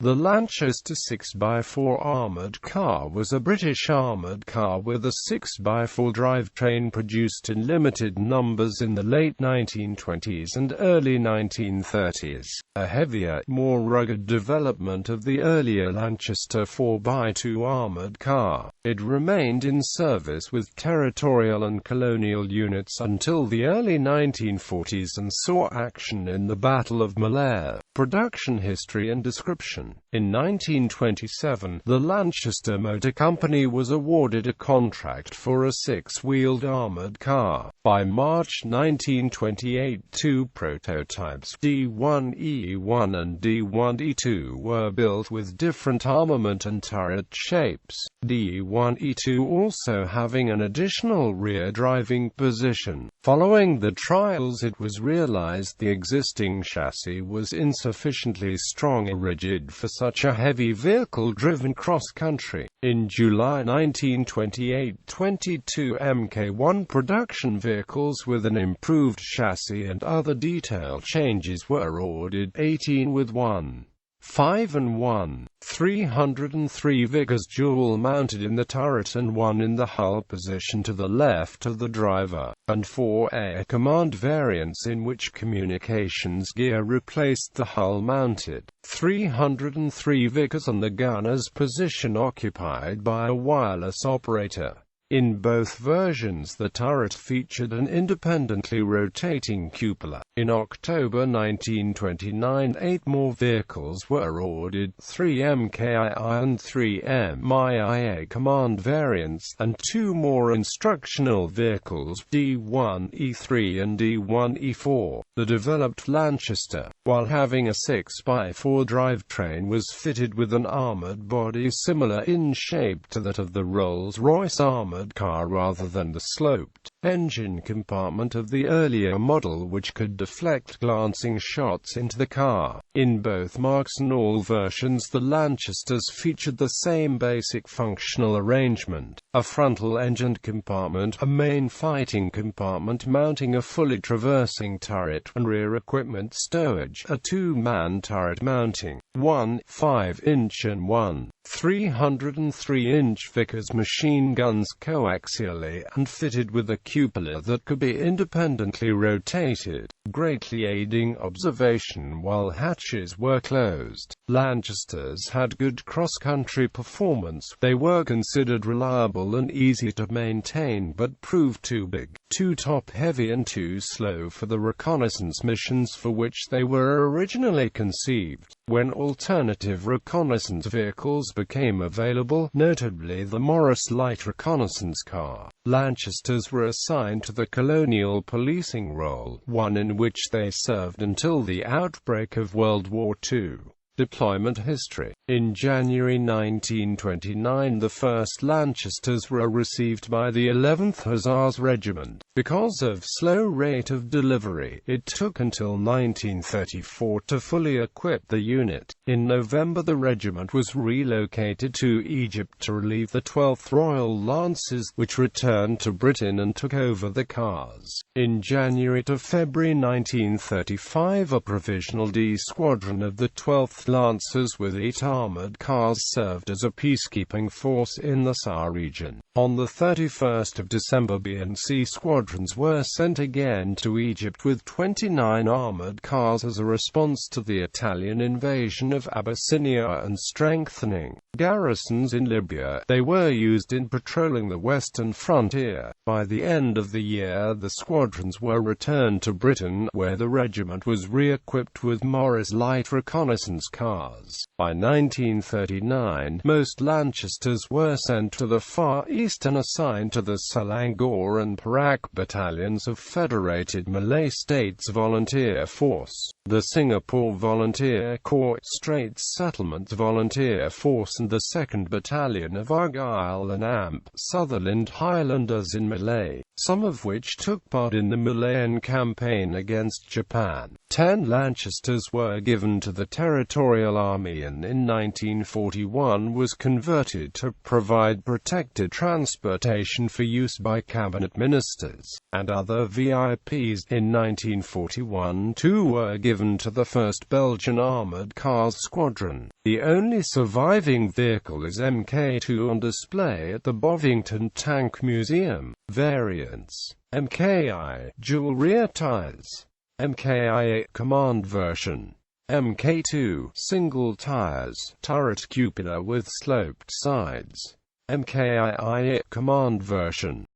The Lanchester 6x4 armoured car was a British armoured car with a 6x4 drivetrain produced in limited numbers in the late 1920s and early 1930s, a heavier, more rugged development of the earlier Lanchester 4x2 armoured car. It remained in service with Territorial and colonial units until the early 1940s and saw action in the Battle of Malaya. Production history and description. In 1927, the Lanchester Motor Company was awarded a contract for a six-wheeled armoured car. By March 1928, two prototypes, D1E1 and D1E2, were built with different armament and turret shapes, D1E2 also having an additional rear driving position. Following the trials, it was realized the existing chassis was insufficiently strong and rigid for such a heavy vehicle driven cross-country. In July 1928, 22 Mk1 production vehicles with an improved chassis and other detail changes were ordered, 18 with 1.5 and 1.303 Vickers dual-mounted in the turret and one in the hull position to the left of the driver, and 4 air command variants in which communications gear replaced the hull-mounted 303 Vickers on the gunner's position occupied by a wireless operator. In both versions, the turret featured an independently rotating cupola. In October 1929, 8 more vehicles were ordered, 3 MKII and 3 MIIA command variants, and 2 more instructional vehicles, D1E3 and D1E4. The developed Lanchester, while having a 6x4 drivetrain, was fitted with an armoured body similar in shape to that of the Rolls-Royce armoured car rather than the sloped engine compartment of the earlier model, which could deflect glancing shots into the car. In both marques and all versions, the Lanchesters featured the same basic functional arrangement: a frontal engine compartment, a main fighting compartment mounting a fully traversing turret, and rear equipment stowage, a two-man turret mounting 1.5-inch and 1.303-inch Vickers machine guns coaxially, and fitted with a cupola that could be independently rotated, greatly aiding observation while hatches were closed. Lanchesters had good cross-country performance. They were considered reliable and easy to maintain, but proved too big, too top-heavy and too slow for the reconnaissance missions for which they were originally conceived. When alternative reconnaissance vehicles became available, notably the Morris light reconnaissance car, Lanchesters were assigned to the colonial policing role, one in which they served until the outbreak of World War II. Deployment history. In January 1929, the first Lanchesters were received by the 11th Hussars Regiment. Because of slow rate of delivery, it took until 1934 to fully equip the unit. In November, the regiment was relocated to Egypt to relieve the 12th Royal Lancers, which returned to Britain and took over the cars. In January to February 1935, a provisional D squadron of the 12th Lancers with 8 armoured cars served as a peacekeeping force in the Saar region. On the 31st of December, B and C squadrons were sent again to Egypt with 29 armoured cars as a response to the Italian invasion of Abyssinia and strengthening garrisons in Libya. They were used in patrolling the western frontier. By the end of the year, the squadrons were returned to Britain, where the regiment was re-equipped with Morris light reconnaissance cars. By 1939, most Lanchesters were sent to the Far East and assigned to the Selangor and Perak battalions of Federated Malay States Volunteer Force, the Singapore Volunteer Corps, Straits Settlements Volunteer Force, and the 2nd Battalion of Argyll and Amp, Sutherland Highlanders in Malay, some of which took part in the Malayan campaign against Japan. 10 Lanchesters were given to the Territorial Army and in 1941 was converted to provide protected transportation for use by cabinet ministers and other VIPs. In 1941, 2 were given given to the 1st Belgian Armoured Cars Squadron. The only surviving vehicle is Mk2 on display at the Bovington Tank Museum. Variants: Mki, dual rear tires. Mki command version. Mk2, single tires, turret cupola with sloped sides. Mki command version.